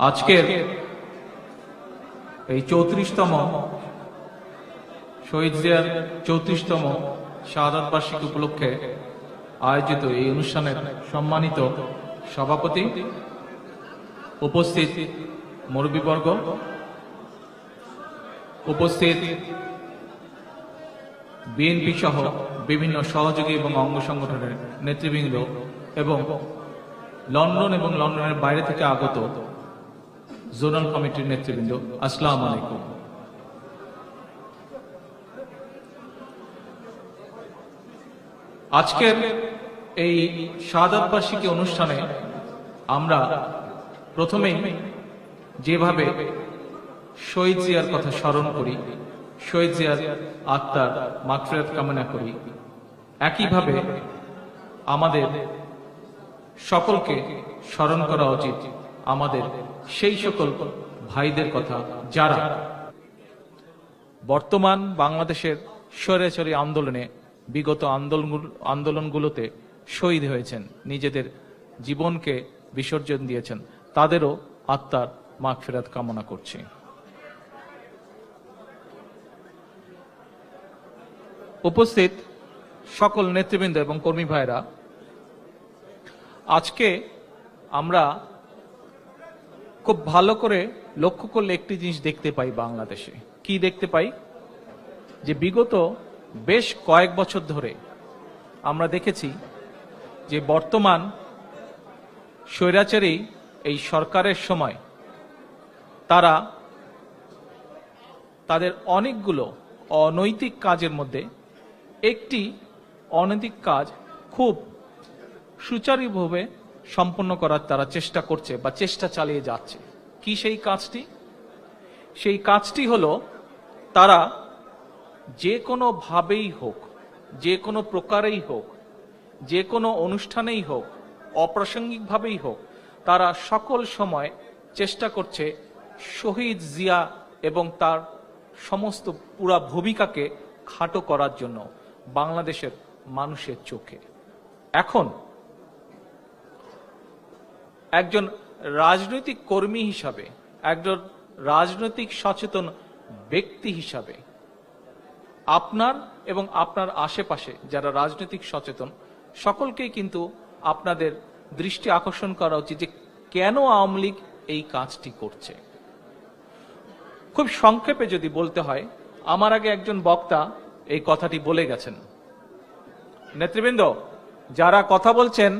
আজকের এই 34তম শহীদ জিয়ার 34তম শাহাদাত বার্ষিকী উপলক্ষে আয়োজিত এই অনুষ্ঠানের সম্মানিত সভাপতি, উপস্থিত মুরব্বীবর্গ, উপস্থিত বিএনপি সহ বিভিন্ন সহযোগী এবং অঙ্গ সংগঠনের নেতৃবৃন্দ এবং লন্ডন এবং লন্ডনের বাইরে থেকে আগত জোনাল কমিটির নেতৃবৃন্দ, আসসালামু আলাইকুম। আজকের এই শাহাদাত বার্ষিকী অনুষ্ঠানে আমরা প্রথমেই যেভাবে শহীদ জিয়ার কথা স্মরণ করি, শহীদ জিয়ার আত্মার মাগফিরাত কামনা করি, একইভাবে আমাদের সকলকে স্মরণ করা উচিত আমাদের সেই সকল ভাইদের কথা যারা বর্তমান বাংলাদেশের স্বৈরাচারী আন্দোলনে, বিগত আন্দোলনগুলোতে শহীদ হয়েছেন, নিজেদের জীবনকে বিসর্জন দিয়েছেন, তাদেরও আত্মার মাগফিরাত কামনা করছি। উপস্থিত সকল নেতৃবৃন্দ এবং কর্মী ভাইরা, আজকে আমরা খুব ভালো করে লক্ষ্য করলে একটি জিনিস দেখতে পাই বাংলাদেশে। কি দেখতে পাই? যে বিগত বেশ কয়েক বছর ধরে আমরা দেখেছি যে বর্তমান স্বৈরাচারী এই সরকারের সময় তারা তাদের অনেকগুলো অনৈতিক কাজের মধ্যে একটি অনৈতিক কাজ খুব সুচারুভাবে সম্পন্ন করার তারা চেষ্টা করছে বা চেষ্টা চালিয়ে যাচ্ছে। কি সেই কাজটি? সেই কাজটি হলো, তারা যে কোনো ভাবেই হোক, যে কোনো প্রকারেই হোক, যে কোনো অনুষ্ঠানেই হোক, অপ্রাসঙ্গিকভাবেই হোক, তারা সকল সময় চেষ্টা করছে শহীদ জিয়া এবং তার সমস্ত পুরা ভূমিকাকে খাটো করার জন্য বাংলাদেশের মানুষের চোখে। এখন একজন রাজনৈতিক কর্মী হিসাবে, একজন রাজনৈতিক সচেতন ব্যক্তি হিসাবে আপনার এবং আপনার আশেপাশে যারা রাজনৈতিক সচেতন সকলকেই কিন্তু আপনাদের দৃষ্টি আকর্ষণ করা উচিত যে কেন আওয়ামী লীগ এই কাজটি করছে। খুব সংক্ষেপে যদি বলতে হয়, আমার আগে একজন বক্তা এই কথাটি বলে গেছেন। নেতৃবৃন্দ, যারা কথা বলছেন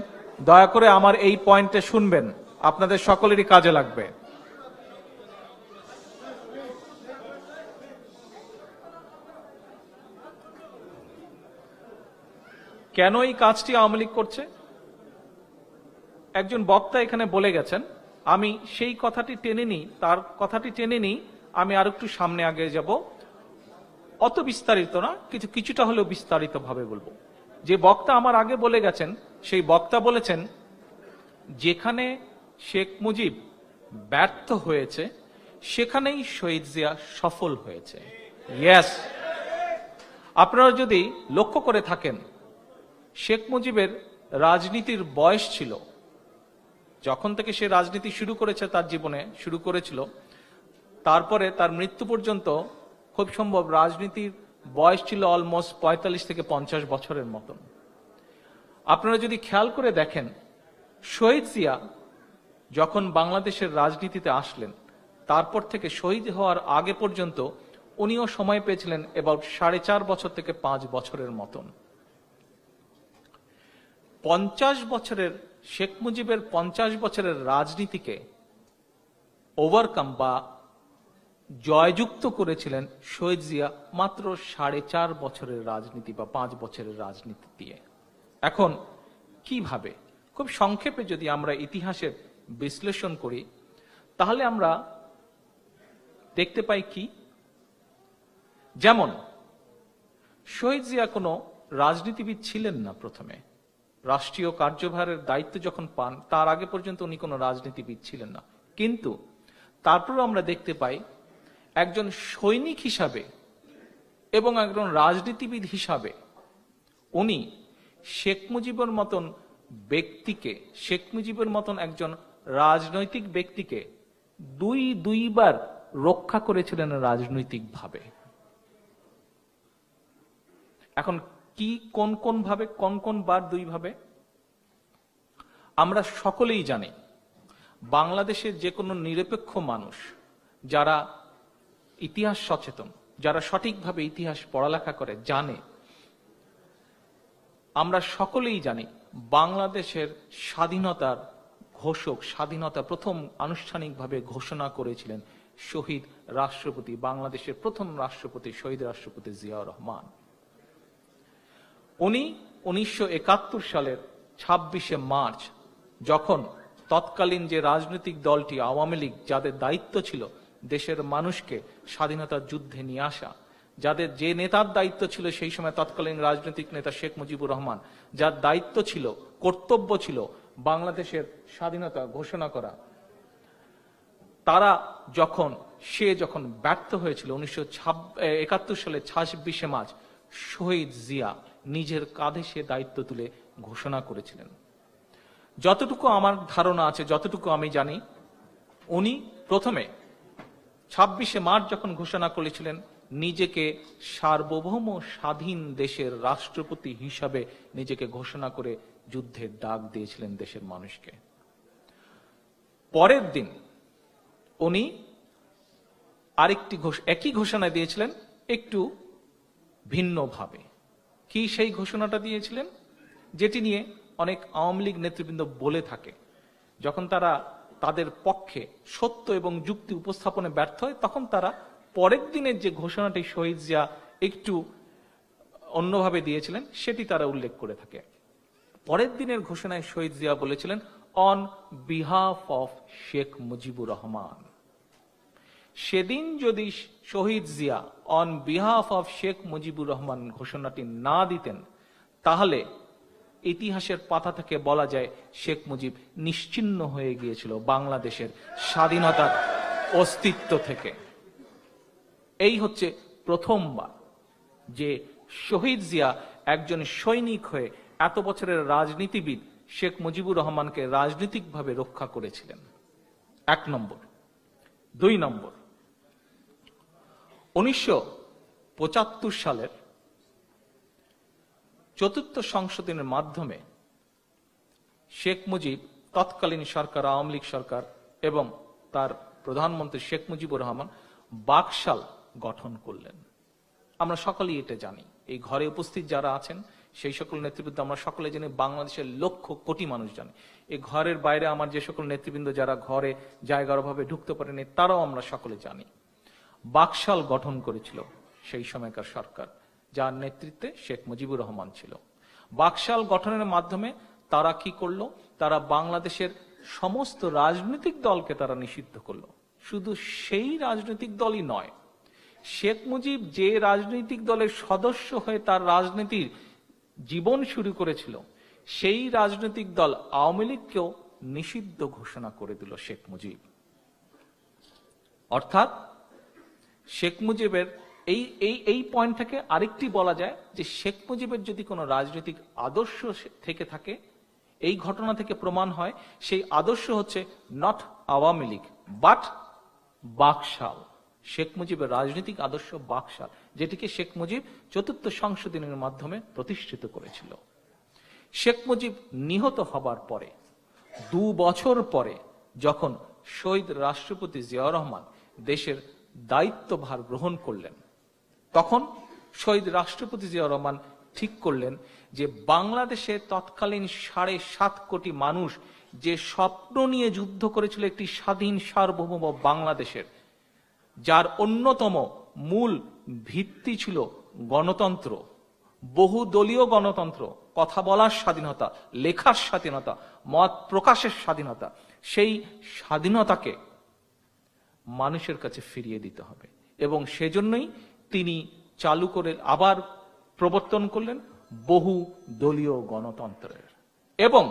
দয়া করে আমার এই পয়েন্টে শুনবেন, আপনাদের সকলেরই কাজে লাগবে। কেন এই কাজটি আওয়ামী লীগ করছে? একজন বক্তা এখানে বলে গেছেন, আমি সেই কথাটি টেনে নিই, তার কথাটি টেনে নিই, আমি আর একটু সামনে আগে যাব, অত বিস্তারিত না, কিছুটা হলেও বিস্তারিত ভাবে বলবো। যে বক্তা আমার আগে বলে গেছেন, সেই বক্তা বলেছেন যেখানে শেখ মুজিব ব্যর্থ হয়েছে সেখানেই শহীদ জিয়া সফল হয়েছে। ইয়েস, আপনারা যদি লক্ষ্য করে থাকেন, শেখ মুজিবের রাজনীতির বয়স ছিল, যখন থেকে সে রাজনীতি শুরু করেছে, তার জীবনে শুরু করেছিল, তারপরে তার মৃত্যু পর্যন্ত খুব সম্ভব রাজনীতির বয়স ছিল অলমোস্ট 45 থেকে 50 বছরের মতন। আপনারা যদি খেয়াল করে দেখেন, শহীদ জিয়া যখন বাংলাদেশের রাজনীতিতে আসলেন, তারপর থেকে শহীদ হওয়ার আগে পর্যন্ত উনিও সময় পেয়েছিলেন অ্যাবাউট 4.5 বছর থেকে 5 বছরের মতন। 50 বছরের শেখ মুজিবের 50 বছরের রাজনীতিকে ওভারকাম বা জয়যুক্ত করেছিলেন শহীদ জিয়া মাত্র 4.5 বছরের রাজনীতি বা 5 বছরের রাজনীতি দিয়ে। এখন কিভাবে? খুব সংক্ষেপে যদি আমরা ইতিহাসের বিশ্লেষণ করি, তাহলে আমরা দেখতে পাই কি, যেমন শহীদ জিয়া কোনো রাজনীতিবিদ ছিলেন না। প্রথমে রাষ্ট্রীয় কার্যভারের দায়িত্ব যখন পান, তার আগে পর্যন্ত উনি কোনো রাজনীতিবিদ ছিলেন না। কিন্তু তারপরেও আমরা দেখতে পাই একজন সৈনিক হিসাবে এবং একজন রাজনীতিবিদ হিসাবে উনি শেখ মুজিবের মতন ব্যক্তিকে, শেখ মুজিবের মতন একজন রাজনৈতিক ব্যক্তিকে দুইবার রক্ষা করেছিলেন রাজনৈতিকভাবে। এখন কি কোন কোন ভাবে, কোন কোন বার দুইভাবে? আমরা সকলেই জানি বাংলাদেশের যে কোনো নিরপেক্ষ মানুষ যারা ইতিহাস সচেতন, যারা সঠিকভাবে ইতিহাস পড়ালেখা করে, জানে, আমরা সকলেই জানি বাংলাদেশের স্বাধীনতার ঘোষক, স্বাধীনতা প্রথম আনুষ্ঠানিকভাবে ঘোষণা করেছিলেন শহীদ রাষ্ট্রপতি, বাংলাদেশের প্রথম রাষ্ট্রপতি শহীদ রাষ্ট্রপতি জিয়াউর রহমান। উনি 1971 সালের 26শে মার্চ, যখন তৎকালীন যে রাজনৈতিক দলটি আওয়ামী লীগ, যাদের দায়িত্ব ছিল দেশের মানুষকে স্বাধীনতার যুদ্ধে নিয়ে আসা, যাদের যে নেতার দায়িত্ব ছিল সেই সময় তৎকালীন রাজনৈতিক নেতা শেখ মুজিবুর রহমান, যার দায়িত্ব ছিল, কর্তব্য ছিল বাংলাদেশের স্বাধীনতা ঘোষণা করা, তারা যখন ব্যর্থ হয়েছিল 1971 সালের 26শে মার্চ, শহীদ জিয়া নিজের কাঁধে সে দায়িত্ব তুলে ঘোষণা করেছিলেন। যতটুকু আমার ধারণা আছে, যতটুকু আমি জানি, উনি প্রথমে 26শে মার্চ যখন ঘোষণা করেছিলেন, নিজেকে সার্বভৌম স্বাধীন দেশের রাষ্ট্রপতি হিসাবে নিজেকে ঘোষণা করে যুদ্ধের ডাক দিয়েছিলেন দেশের মানুষকে। পরের দিন উনি আরেকটি একই ঘোষণা দিয়েছিলেন একটু ভিন্নভাবে। কি সেই ঘোষণাটা দিয়েছিলেন, যেটি নিয়ে অনেক আওয়ামী লীগ নেতৃবৃন্দ বলে থাকে, যখন তারা তাদের পক্ষে সত্য এবং যুক্তি উপস্থাপনে ব্যর্থ হয়, তখন তারা পরের দিনের যে ঘোষণাটি শহীদ জিয়া একটু অন্যভাবে দিয়েছিলেন সেটি তারা উল্লেখ করে থাকে। পরের দিনের ঘোষণায় শহীদ জিয়া বলেছিলেন, on behalf of Sheikh Mujibur Rahman. সেদিন যদি Shaheed Zia on behalf of Sheikh Mujibur Rahman ঘোষণাটি না দিতেন, তাহলে ইতিহাসের পাতা থেকে বলা যায় শেখ মুজিব নিশ্চিহ্ন হয়ে গিয়েছিল বাংলাদেশের স্বাধীনতার অস্তিত্ব থেকে। এই হচ্ছে প্রথমবার যে শহীদ জিয়া একজন সৈনিক হয়ে এত বছরের রাজনীতিবিদ শেখ মুজিবুর রহমানকে রাজনৈতিকভাবে রক্ষা করেছিলেন। 1 নম্বর। 2 নম্বর, 1975 সালের 4th সংশোধনের মাধ্যমে শেখ মুজিব, তৎকালীন সরকার আওয়ামী লীগ সরকার এবং তার প্রধানমন্ত্রী শেখ মুজিবুর রহমান বাকশাল গঠন করলেন। আমরা সকলেই এটা জানি, এই ঘরে উপস্থিত যারা আছেন সেই সকল নেতৃবৃন্দ আমরা সকলে জানি, বাংলাদেশের লক্ষ কোটি মানুষ জানে। এই ঘরের বাইরে আমার যে সকল নেতৃবৃন্দ যারা ঘরে জায়গার অভাবে ঢুকতে পারেনি, তারাও আমরা সকলে জানি। বাকশাল গঠন করেছিল সেই সময়কার সরকার, যার নেতৃত্বে শেখ মুজিবুর রহমান ছিল। বাকশাল গঠনের মাধ্যমে তারা কি করলো, তারা বাংলাদেশের সমস্ত রাজনৈতিক দলকে তারা নিষিদ্ধ করলো। শুধু সেই রাজনৈতিক দলই নয়, শেখ মুজিব যে রাজনৈতিক দলের সদস্য হয়ে তার রাজনীতির জীবন শুরু করেছিল, সেই রাজনৈতিক দল আওয়ামী লীগকেও নিষিদ্ধ ঘোষণা করে দিল শেখ মুজিব। অর্থাৎ শেখ মুজিবের এই পয়েন্ট থেকে আরেকটি বলা যায় যে শেখ মুজিবের যদি কোনো রাজনৈতিক আদর্শ থেকে থাকে, এই ঘটনা থেকে প্রমাণ হয় সেই আদর্শ হচ্ছে নট আওয়ামী লীগ বাট বাকশাল। শেখ মুজিবের রাজনৈতিক আদর্শ বাকশাল, যেটিকে শেখ মুজিব 4th সংশোধনের মাধ্যমে প্রতিষ্ঠিত করেছিল। শেখ মুজিব নিহত হবার পরে 2 বছর পরে যখন শহীদ রাষ্ট্রপতি জিয়াউর রহমান দেশের দায়িত্বভার গ্রহণ করলেন, তখন শহীদ রাষ্ট্রপতি জিয়াউর রহমান ঠিক করলেন যে বাংলাদেশে তৎকালীন 7.5 কোটি মানুষ যে স্বপ্ন নিয়ে যুদ্ধ করেছিল একটি স্বাধীন সার্বভৌম বাংলাদেশের, যার অন্যতম মূল ভিত্তি ছিল গণতন্ত্র, বহুদলীয় গণতন্ত্র, কথা বলার স্বাধীনতা, লেখার স্বাধীনতা, মত প্রকাশের স্বাধীনতা, সেই স্বাধীনতাকে মানুষের কাছে ফিরিয়ে দিতে হবে। এবং সেজন্যই তিনি চালু করে আবার প্রবর্তন করলেন বহুদলীয় গণতন্ত্রের। এবং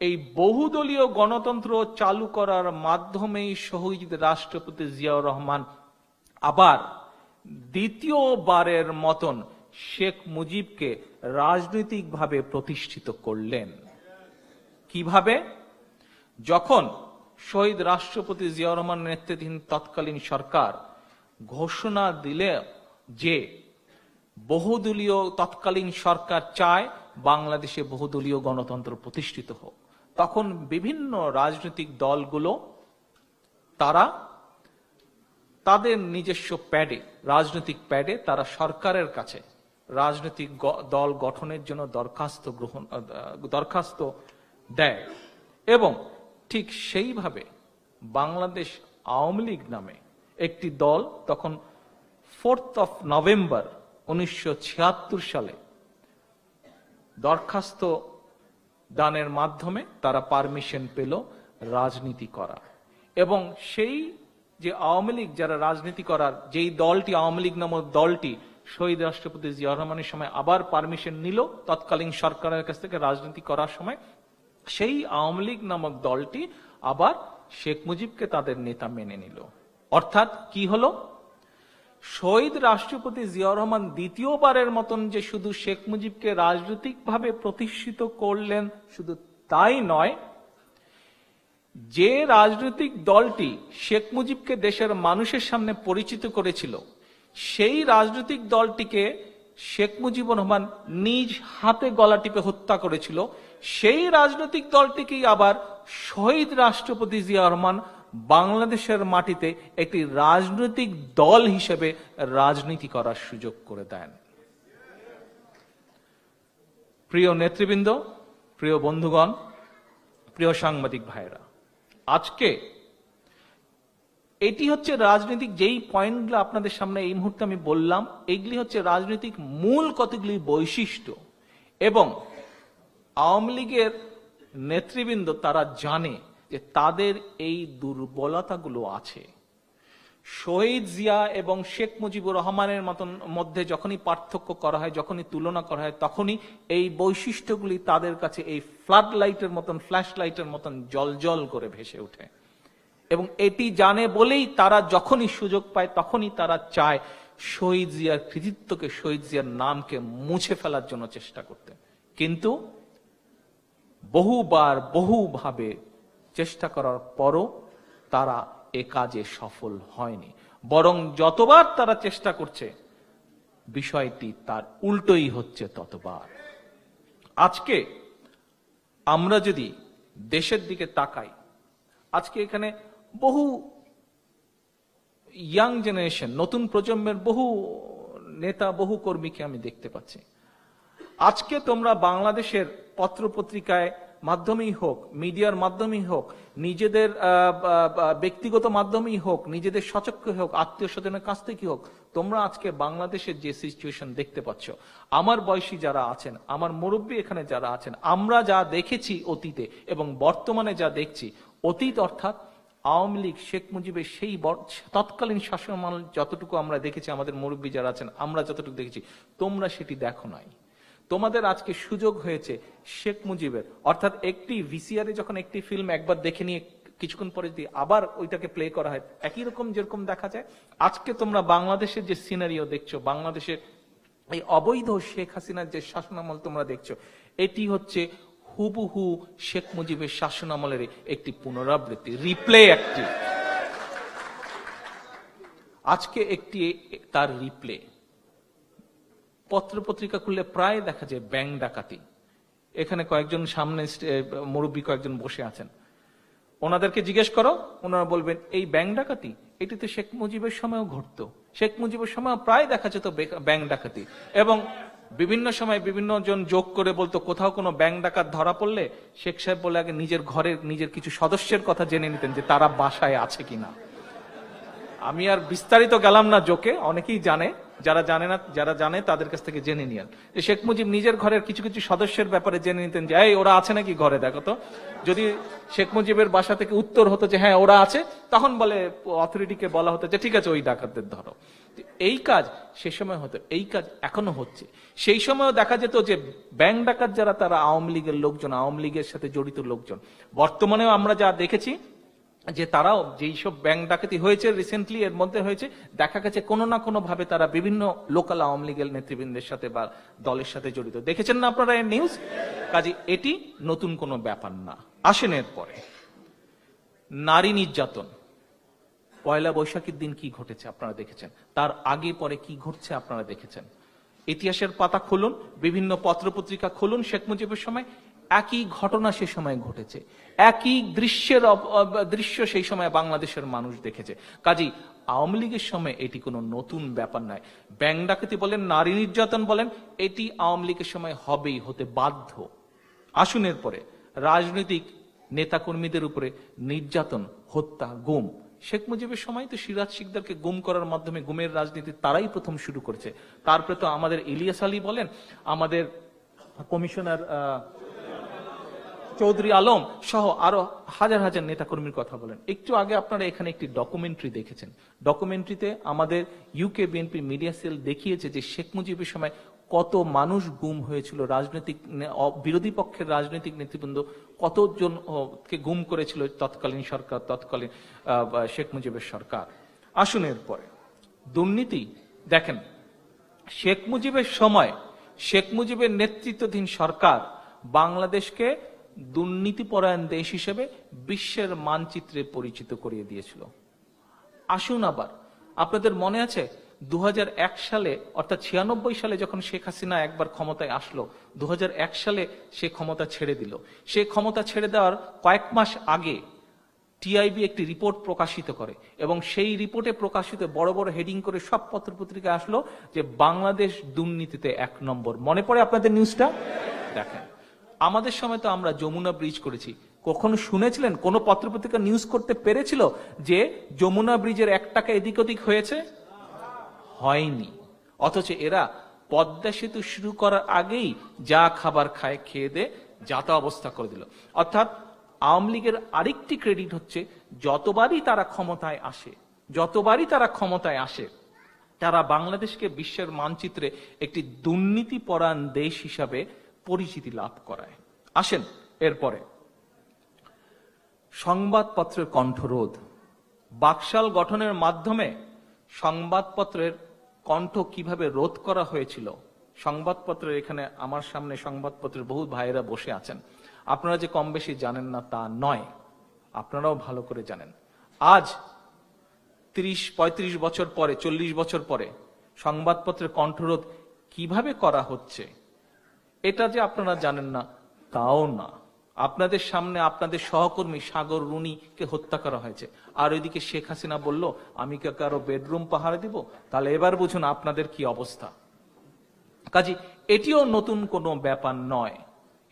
এই বহুদলীয় গণতন্ত্র চালু করার মাধ্যমেই শহীদ রাষ্ট্রপতি জিয়াউর রহমান আবার দ্বিতীয়বারের মতন শেখ মুজিবকে রাজনৈতিকভাবে প্রতিষ্ঠিত করলেন। কিভাবে? যখন শহীদ রাষ্ট্রপতি জিয়াউর রহমান নেতৃত্বাধীন তৎকালীন সরকার ঘোষণা দিলে যে বহুদলীয় তৎকালীন সরকার চায় বাংলাদেশে বহুদলীয় গণতন্ত্র প্রতিষ্ঠিত হোক, তখন বিভিন্ন রাজনৈতিক দলগুলো তারা তাদের নিজস্ব রাজনৈতিক প্যাডে তারা সরকারের কাছে রাজনৈতিক দল গঠনের জন্য দরখাস্ত দেয়। এবং ঠিক সেইভাবে বাংলাদেশ আওয়ামী লীগ নামে একটি দল তখন 4 নভেম্বর 1976 সালে দরখাস্ত দানের মাধ্যমে তারা পারমিশন পেল রাজনীতি করা। এবং সেই যে আওয়ামী লীগ যারা রাজনীতি করার যেই দলটি আওয়ামী লীগ নামক দলটি শহীদ রাষ্ট্রপতি জিয়াউর রহমানের সময় আবার পারমিশন নিল তৎকালীন সরকারের কাছ থেকে রাজনীতি করার সময়, সেই আওয়ামী লীগ নামক দলটি আবার শেখ মুজিবকে তাদের নেতা মেনে নিল। অর্থাৎ কি হলো, শহীদ রাষ্ট্রপতি জিয়াউর রহমান দ্বিতীয়বারের মতন যে শুধু শেখ মুজিবকে রাজনৈতিকভাবে প্রতিষ্ঠিত করলেন শুধু তাই নয়, যে রাজনৈতিক দলটি শেখ মুজিবকে দেশের মানুষের সামনে পরিচিত করেছিল, সেই রাজনৈতিক দলটিকে শেখ মুজিবুর রহমান নিজ হাতে গলা টিপে হত্যা করেছিল, সেই রাজনৈতিক দলটিকেই আবার শহীদ রাষ্ট্রপতি জিয়াউর রহমান বাংলাদেশের মাটিতে একটি রাজনৈতিক দল হিসেবে রাজনীতি করার সুযোগ করে দেন। প্রিয় নেতৃবৃন্দ, প্রিয় বন্ধুগণ, প্রিয় সাংবাদিক ভাইরা, আজকে এটি হচ্ছে রাজনৈতিক যেই পয়েন্টগুলো আপনাদের সামনে এই মুহূর্তে আমি বললাম, এইগুলি হচ্ছে রাজনৈতিক মূল কতগুলি বৈশিষ্ট্য। এবং আওয়ামী লীগের নেতৃবৃন্দ তারা জানে যে তাদের এই দুর্বলতাগুলো আছে। শহীদ জিয়া এবং শেখ মুজিবুর রহমানের মধ্যে যখনই পার্থক্য করা হয়, যখনই তুলনা করা হয়, তখনই এই বৈশিষ্ট্যগুলি তাদের কাছে এই ফ্লাড লাইটের মতন, ফ্ল্যাশ লাইটের মতন জলজল করে ভেসে ওঠে। এবং এটি জানে বলেই তারা যখনই সুযোগ পায় তখনই তারা চায় শহীদ জিয়ার কৃতিত্বকে, শহীদ জিয়ার নামকে মুছে ফেলার জন্য চেষ্টা করতে। কিন্তু বহুবার বহুভাবে চেষ্টা করার পরও তারা এ কাজে সফল হয়নি, বরং যতবার তারা চেষ্টা করছে বিষয়টি তার উল্টোই হচ্ছে ততবার। আজকে আমরা যদি দেশের দিকে তাকাই, আজকে এখানে বহু ইয়াং জেনারেশন, নতুন প্রজন্মের বহু নেতা, বহু কর্মীকে আমি দেখতে পাচ্ছি। আজকে তোমরা বাংলাদেশের পত্রপত্রিকায় মাধ্যমেই হোক, মিডিয়ার মাধ্যমেই হোক, নিজেদের ব্যক্তিগত মাধ্যমেই হোক, নিজেদের সচক্ষে হোক, আত্মীয় স্বজনের কাছ থেকে হোক, তোমরা আজকে বাংলাদেশের যে সিচুয়েশন দেখতে পাচ্ছ, আমার বয়সী যারা আছেন, আমার মুরব্বী এখানে যারা আছেন, আমরা যা দেখেছি অতীতে এবং বর্তমানে যা দেখছি, অতীত অর্থাৎ আওয়ামী লীগ, শেখ মুজিবের সেই তৎকালীন শাসনামল যতটুকু আমরা দেখেছি, আমাদের মুরব্বী যারা আছেন আমরা যতটুকু দেখেছি, তোমরা সেটি দেখো নাই। তোমাদের আজকে সুযোগ হয়েছে শেখ মুজিবের, অর্থাৎ একটি ভিসিআরে যখন একটি ফিল্ম একবার দেখে নিয়ে কিছুক্ষণ পরে যদি আবার ওইটাকে প্লে করা হয়, একই রকম যেরকম দেখা যায়, আজকে তোমরা বাংলাদেশের যে সিনারিও দেখছো, বাংলাদেশের এই অবৈধ শেখ হাসিনার যে শাসনামল তোমরা দেখছো, এটি হচ্ছে হুবহু শেখ মুজিবের শাসনামলের একটি পুনরাবৃত্তি, রিপ্লে একটি। আজকে একটি তার রিপ্লে। পত্রপত্রিকা খুললে প্রায় দেখা যায় ব্যাংক ডাকাতি। এখানে কয়েকজন সামনে মুরব্বী কয়েকজন বসে আছেন, ওনাদেরকে জিজ্ঞেস করো, ওনারা বলবেন এই ব্যাংক ডাকাতি, এটি তো শেখ মুজিবের সময়ও ঘটতো, শেখ মুজিবের সময় প্রায় দেখা যেত ব্যাংক ডাকাতি। এবং বিভিন্ন সময় বিভিন্ন জন যোগ করে বলতো কোথাও কোনো ব্যাংক ডাকাত ধরা পড়লে শেখ সাহেব বলে আগে নিজের ঘরের নিজের কিছু সদস্যের কথা জেনে নিতেন যে তারা বাসায় আছে কিনা। আমি আর বিস্তারিত গেলাম না জোকে, অনেকেই জানে, যারা জানে না, যারা জানে তাদের কাছ থেকে জেনে নিয়েন যে শেখ মুজিব নিজের ঘরের কিছু কিছু সদস্যের ব্যাপারে জেনে নিতেন যে এই ওরা আছে নাকি ঘরে, দেখো তো। যদি শেখ মুজিবের বাসা থেকে উত্তর হতো যে হ্যাঁ ওরা আছে, তখন বলে অথরিটিকে বলা হতো যে ঠিক আছে ওই ডাকাতদের ধরো। এই কাজ সে সময় হতো, এই কাজ এখনো হচ্ছে। সেই সময়ও দেখা যেত যে ব্যাংক ডাকাত যারা, তারা আওয়ামী লীগের লোকজন, আওয়ামী লীগের সাথে জড়িত লোকজন। বর্তমানেও আমরা যা দেখেছি যে তারাও যেই সব ব্যাংক ডাকাতি হয়েছে রিসেন্টলি, এর মধ্যে হয়েছে, দেখা গেছে কোনো না কোনো ভাবে তারা বিভিন্ন লোকাল আওয়ামী লীগের নেতৃবৃন্দের সাথে বা দলের সাথে জড়িত। দেখেছেন না আপনারা এই নিউজ? কাজে এটি নতুন কোনো ব্যাপার না। আসেন এরপরে, নারী নির্যাতন, পয়লা বৈশাখের দিন কি ঘটেছে আপনারা দেখেছেন, তার আগে পরে কি ঘটছে আপনারা দেখেছেন। ইতিহাসের পাতা খুলুন, বিভিন্ন পত্রপত্রিকা খুলুন, শেখ মুজিবের সময় একই ঘটনা সে সময় ঘটেছে, একই দৃশ্য সেই সময় বাংলাদেশের মানুষ দেখেছে। কাজেই আওয়ামী লীগের সময় এটি কোনো নতুন ব্যাপার নয়। ব্যাং ডাকাতি বলেন, নারী নির্যাতন বলেন, এটি আওয়ামী লীগের সময় হবেই, হতে বাধ্য। আসুনের পরে রাজনৈতিক নেতাকর্মীদের উপরে নির্যাতন, হত্যা, গুম, শেখ মুজিবের সময় তো সিরাজ শিকদারকে গুম করার মাধ্যমে গুমের রাজনীতি তারাই প্রথম শুরু করেছে। তারপরে তো আমাদের ইলিয়াস আলী বলেন, আমাদের কমিশনার চৌধুরী আলম সহ আরো হাজার হাজার নেতাকর্মীর কথা বলেন। একটু আগে আপনারা এখানে একটি ডকুমেন্টারি দেখেছেন। ডকুমেন্টারিতে আমাদের ইউকে বিএনপি মিডিয়া সেল দেখিয়েছে যে শেখ মুজিবের সময় কত মানুষ গুম হয়েছিল, রাজনৈতিক বিরোধী পক্ষের রাজনৈতিক নেতৃবৃন্দ কতজনকে গুম করেছিল তৎকালীন সরকার, তৎকালীন শেখ মুজিবের সরকার। আসুনের পরে দুর্নীতি দেখেন, শেখ মুজিবের সময় শেখ মুজিবের নেতৃত্বাধীন সরকার বাংলাদেশকে দুর্নীতিপরায়ণ দেশ হিসেবে বিশ্বের মানচিত্রে পরিচিত করিয়ে দিয়েছিল। আসুন আবার, আপনাদের মনে আছে 2001 সালে অর্থাৎ 96 সালে যখন শেখ হাসিনা একবার ক্ষমতায় আসলো, 2001 সালে সে ক্ষমতা ছেড়ে দিল। সে ক্ষমতা ছেড়ে দেওয়ার কয়েক মাস আগে টিআইবি একটি রিপোর্ট প্রকাশিত করে এবং সেই রিপোর্টে প্রকাশিত বড় বড় হেডিং করে সব পত্রপত্রিকা আসলো যে বাংলাদেশ দুর্নীতিতে 1 নম্বর। মনে পড়ে আপনাদের নিউজটা? দেখেন, আমাদের সময় তো আমরা যমুনা ব্রিজ করেছি। কখনো শুনেছিলেন কোন পত্রপত্রিকা নিউজ করতে পেরেছিল যে যমুনা ব্রিজের 1 টাকা এদিক ওদিক হয়েছে? হয়নি। অথচ এরা পদ্মা সেতু শুরু করার আগেই যা খাবার খায় খেয়ে দে যাতা অবস্থা করে দিল। অর্থাৎ আওয়ামী লীগের আরেকটি ক্রেডিট হচ্ছে যতবারই তারা ক্ষমতায় আসে তারা বাংলাদেশকে বিশ্বের মানচিত্রে একটি দুর্নীতিপরায়ণ দেশ হিসাবে পরিচিতি লাভ করায়। আসেন এরপরে সংবাদপত্রের কণ্ঠরোধ। বাকশাল গঠনের মাধ্যমে সংবাদপত্রের কণ্ঠ কিভাবে রোধ করা হয়েছিল, সংবাদপত্রের এখানে আমার সামনে সংবাদপত্রের বহু ভাইয়েরা বসে আছেন। আপনারা যে কম বেশি জানেন না তা নয়, আপনারাও ভালো করে জানেন। আজ 30-35 বছর পরে, 40 বছর পরে সংবাদপত্রের কণ্ঠরোধ কিভাবে করা হচ্ছে এটা যে আপনারা জানেন না তাও না। আপনাদের সামনে আপনাদের সহকর্মী সাগর রুনিকে হত্যা করা হয়েছে, আর ওইদিকে শেখ হাসিনা বলল আমি কি কারো বেডরুম পাহারা দিব? তাহলে এবার বুঝুন আপনাদের কি অবস্থা। কাজী এটিও নতুন কোনো ব্যাপার নয়।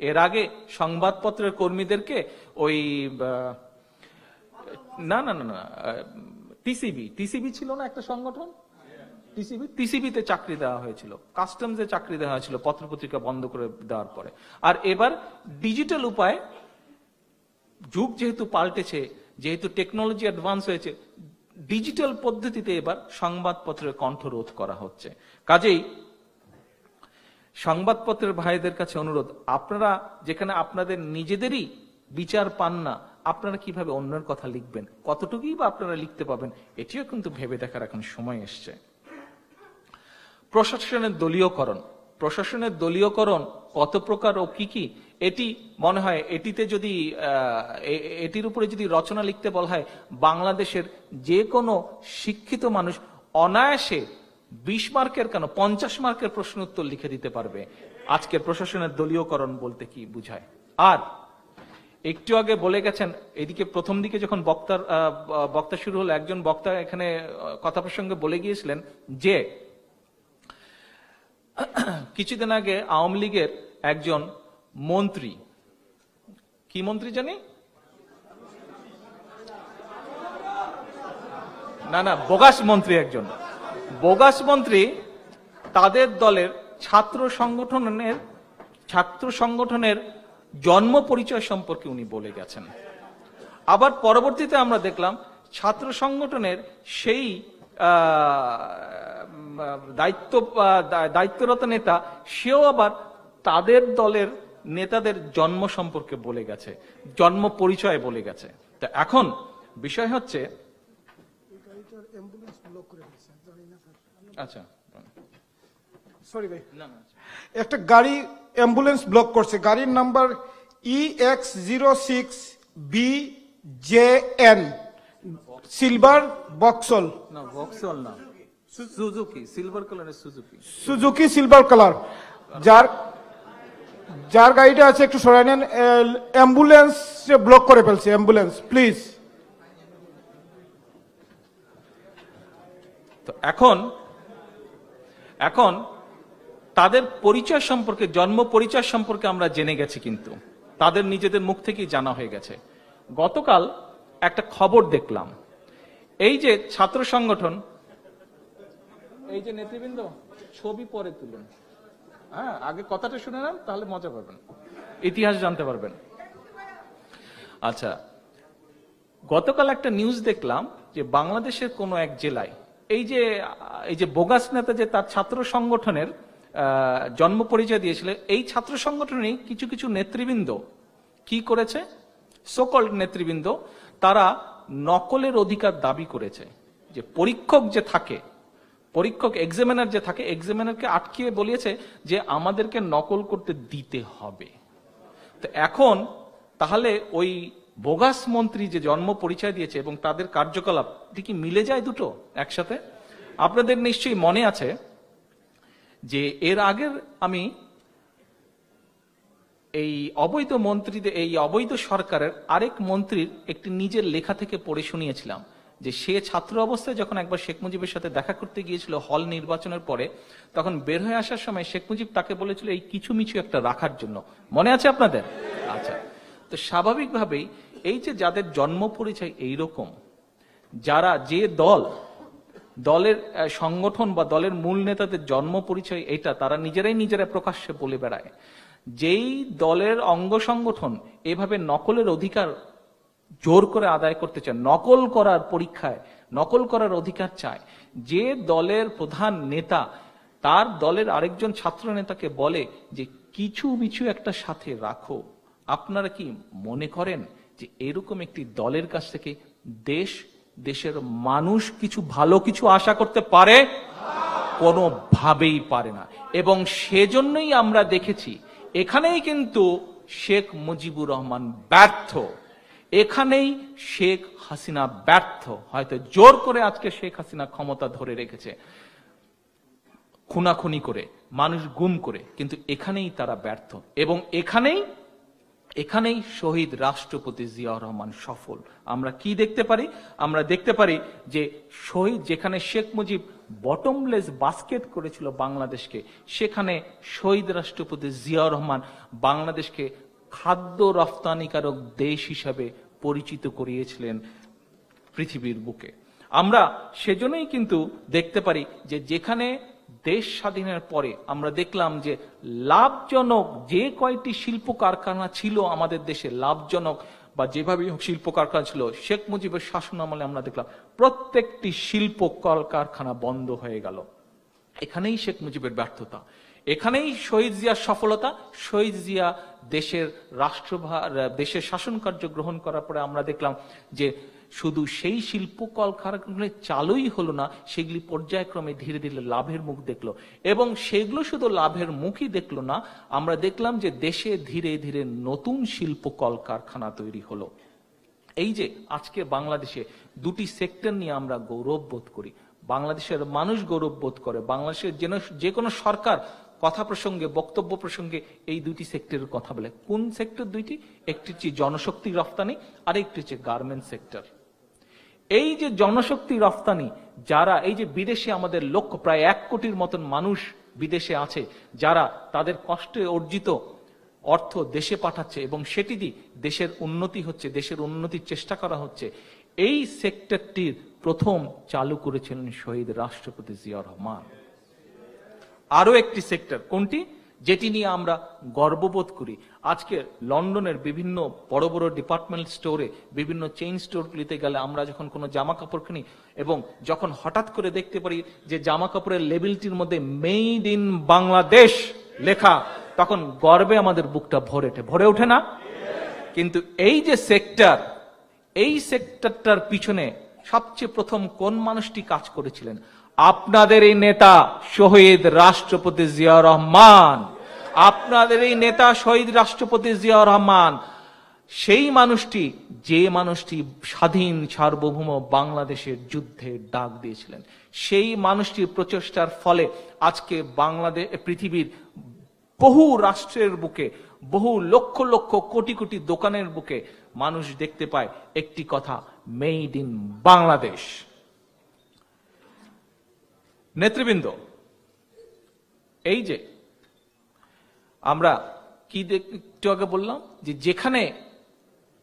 এর আগে সংবাদপত্রের কর্মীদেরকে ওই না না না টিসিবি ছিল না একটা সংগঠন, টিসিবিতে চাকরি দেওয়া হয়েছিল, কাস্টমসে চাকরি দেওয়া হয়েছিল পত্রপত্রিকা বন্ধ করে দেওয়ার পরে। আর এবার ডিজিটাল উপায়, যুগ যেহেতু পাল্টেছে, যেহেতু টেকনোলজি অ্যাডভান্স হয়েছে, ডিজিটাল পদ্ধতিতে এবার সংবাদপত্রের কণ্ঠরোধ করা হচ্ছে। কাজেই সংবাদপত্রের ভাইদের কাছে অনুরোধ, আপনারা যেখানে আপনাদের নিজেদেরই বিচার পান না, আপনারা কিভাবে অন্যের কথা লিখবেন, কতটুকুই বা আপনারা লিখতে পাবেন, এটিও কিন্তু ভেবে দেখার এখন সময় এসছে। প্রশাসনের দলীয়করণ কত প্রকার ও কি এটি মনে হয় এটিতে যদি এটির উপরে যদি রচনা লিখতে বলা হয়, বাংলাদেশের যে কোনো শিক্ষিত মানুষ অনায়াসে 20 মার্কের কেন 50 মার্কের প্রশ্ন উত্তর লিখে দিতে পারবে আজকের প্রশাসনের দলীয়করণ বলতে কি বুঝায়। আর একটু আগে বলে গেছেন, এদিকে প্রথম দিকে যখন বক্তা শুরু হলো, একজন বক্তা এখানে কথা প্রসঙ্গে বলে গিয়েছিলেন যে কিছুদিন আগে আওয়ামী লীগের একজন মন্ত্রী, কি মন্ত্রী জানি না বোগাস মন্ত্রী তাদের দলের ছাত্র সংগঠনের জন্ম পরিচয় সম্পর্কে উনি বলে গেছেন। আবার পরবর্তীতে আমরা দেখলাম ছাত্র সংগঠনের সেই দায়িত্বরত নেতা, সেও আবার তাদের দলের নেতাদের জন্ম সম্পর্কে বলে গেছে, জন্ম পরিচয় বলে গেছে। তা এখন বিষয় হচ্ছে, আচ্ছা সরি ভাই, একটা গাড়ি অ্যাম্বুলেন্স ব্লক করছে, গাড়ির নাম্বার EX06B JN সিলভার বক্সল, না ভক্সওয়াল না, সুজুকি সিলভার কালারের সুজুকি। সুজুকি সিলভার কালার, যার গাড়িটা আছে একটু সরাই নেন। অ্যাম্বুলেন্স ব্লক করে ফেলছে, অ্যাম্বুলেন্স প্লিজ। তো এখন তাদের পরিচয় সম্পর্কে, জন্ম পরিচয় সম্পর্কে আমরা জেনে গেছি, কিন্তু তাদের নিজেদের মুখ থেকেই জানা হয়ে গেছে। গতকাল একটা খবর দেখলাম, এই যে ছাত্র সংগঠন, এই যে নেতৃবৃন্দ, ছবি পরে তুলুন, হ্যাঁ আগে কথাটা শুনে নেন, তাহলে মজা পাবেন, ইতিহাস জানতে পারবেন। আচ্ছা, গতকাল একটা নিউজ দেখলাম যে বাংলাদেশের কোন এক জেলায় এই যে বোগাস নেতা যে তার ছাত্র সংগঠনের জন্ম পরিচয় দিয়েছিল, এই ছাত্র সংগঠনে কিছু কিছু নেতৃবৃন্দ কি করেছে, সকল্ড নেতৃবৃন্দ, তারা নকলের অধিকার দাবি করেছে। যে পরীক্ষক যে থাকে, পরীক্ষক এক্সামিনার যে থাকে, এক্সামিনারকে আটকিয়ে বলিয়েছে যে আমাদেরকে নকল করতে দিতে হবে। তো এখন তাহলে ওই বোগাস মন্ত্রী যে জন্ম পরিচয় দিয়েছে এবং তাদের কার্যকলাপ কি মিলে যায় দুটো একসাথে? আপনাদের নিশ্চয়ই মনে আছে যে এর আগের আমি এই অবৈধ মন্ত্রীদের, এই অবৈধ সরকারের আরেক মন্ত্রীর একটি নিজের লেখা থেকে পড়ে শুনিয়েছিলাম যে সে ছাত্র অবস্থায় যখন একবার শেখ মুজিবের সাথে দেখা করতে গিয়েছিল হল নির্বাচনের পরে, তখন বের হয়ে আসার সময় শেখ মুজিব তাকে বলেছিল এই কিছু মিছু একটা রাখার জন্য। মনে আছে আপনাদের? আচ্ছা, তো স্বাভাবিকভাবেই এই যে যাদের জন্ম পরিচয় এইরকম, যারা যে দলের সংগঠন বা দলের মূল নেতাদের জন্ম পরিচয় এটা, তারা নিজেরাই প্রকাশ্যে বলে বেড়ায়, যেই দলের অঙ্গ সংগঠন এভাবে নকলের অধিকার জোর করে আদায় করতে চায়, নকল করার পরীক্ষায় নকল করার অধিকার চায়, যে দলের প্রধান নেতা তার দলের আরেকজন ছাত্র নেতাকে বলে যে কিছু মিছু একটা সাথে রাখো, আপনারা কি মনে করেন যে এরকম একটি দলের কাছ থেকে দেশের মানুষ কিছু ভালো কিছু আশা করতে পারে? কোনোভাবেই পারে না। এবং সেজন্যই আমরা দেখেছি এখানেই কিন্তু শেখ মুজিবুর রহমান ব্যর্থ, এখানেই শেখ হাসিনা ব্যর্থ। হয়তো জোর করে আজকে শেখ হাসিনা ক্ষমতা ধরে রেখেছে, খুনাখুনি করে, মানুষ গুম করে, কিন্তু এখানেই তারা ব্যর্থ। এবং এখানেই শহীদ রাষ্ট্রপতি জিয়াউর রহমান সফল। আমরা কি দেখতে পারি? আমরা দেখতে পারি যে শহীদ, যেখানে শেখ মুজিব বটমলেস বাস্কেট করেছিল বাংলাদেশকে, সেখানে শহীদ রাষ্ট্রপতি জিয়াউর রহমান বাংলাদেশকে খাদ্য রফতানিকারক দেশ হিসাবে পরিচিত করিয়েছিলেন পৃথিবীর বুকে। আমরা সেজন্যই কিন্তু দেখতে পারি যে যেখানে দেশ স্বাধীনের পরে আমরা দেখলাম যে লাভজনক যে কয়টি শিল্প কারখানা ছিল আমাদের দেশে, লাভজনক বা যেভাবে শিল্প কারখানা ছিল, শেখ মুজিবের শাসন আমলে আমরা দেখলাম প্রত্যেকটি শিল্প কলকারখানা বন্ধ হয়ে গেল। এখানেই শেখ মুজিবের ব্যর্থতা, এখানেই শহীদ জিয়ার সফলতা। শহীদ জিয়া দেশের শাসন কার্য গ্রহণ করার পরে আমরা দেখলাম যে শুধু সেই শিল্প কলকারখানাগুলো চালুই হলো না, সেগুলি পর্যায়ক্রমে ধীরে ধীরে লাভের মুখ দেখলো। এবং সেগুলো শুধু লাভের মুখই দেখলো না, আমরা দেখলাম যে দেশে ধীরে ধীরে নতুন শিল্প কলকারখানা তৈরি হলো। এই যে আজকে বাংলাদেশে দুটি সেক্টর নিয়ে আমরা গৌরব বোধ করি, বাংলাদেশের মানুষ গৌরব বোধ করে, বাংলাদেশের যে কোনো সরকার কথা প্রসঙ্গে, বক্তব্য প্রসঙ্গে এই দুটি সেক্টরের কথা বলে। কোন সেক্টর দুইটি? একটি হচ্ছে জনশক্তি রফতানি, আর একটি হচ্ছে গার্মেন্ট সেক্টর। এই যে জনশক্তি রফতানি, যারা এই যে বিদেশে আমাদের লক্ষ্য প্রায় 1 কোটির মতন মানুষ বিদেশে আছে, যারা তাদের কষ্টে অর্জিত অর্থ দেশে পাঠাচ্ছে এবং সেটি দিয়ে দেশের উন্নতি হচ্ছে, দেশের উন্নতির চেষ্টা করা হচ্ছে, এই সেক্টরটির প্রথম চালু করেছিলেন শহীদ রাষ্ট্রপতি জিয়াউর রহমান। আরো একটি সেক্টর কোনটি, যেটি নিয়ে আমরা গর্ববোধ করি। আজকে লন্ডনের বিভিন্ন বড় বড় ডিপার্টমেন্ট স্টোরে, বিভিন্ন চেইন স্টোরগুলিতে গেলে আমরা যখন কোনো জামা কাপড় কিনি এবং যখন হঠাৎ করে দেখতে পারি যে জামা কাপড়ের লেবেলটির মধ্যে মেড ইন বাংলাদেশ লেখা, তখন গর্বে আমাদের বুকটা ভরে ওঠে না? কিন্তু এই যে সেক্টর, এই সেক্টরটার পিছনে সবচেয়ে প্রথম কোন মানুষটি কাজ করেছিলেন? আপনাদের এই নেতা শহীদ রাষ্ট্রপতি জিয়াউর রহমান। আপনাদের এই নেতা শহীদ রাষ্ট্রপতি জিয়াউর রহমান সেই মানুষটি, যে মানুষটি স্বাধীন সার্বভৌম বাংলাদেশের যুদ্ধে ডাক দিয়েছিলেন, সেই মানুষটির প্রচেষ্টার ফলে আজকে বাংলাদেশ পৃথিবীর বহু রাষ্ট্রের বুকে, বহু লক্ষ লক্ষ কোটি কোটি দোকানের বুকে মানুষ দেখতে পায় একটি কথা, মেড ইন বাংলাদেশ। নেতৃবৃন্দ, এই যে আমরা কি একটু আগে বললাম যে যেখানে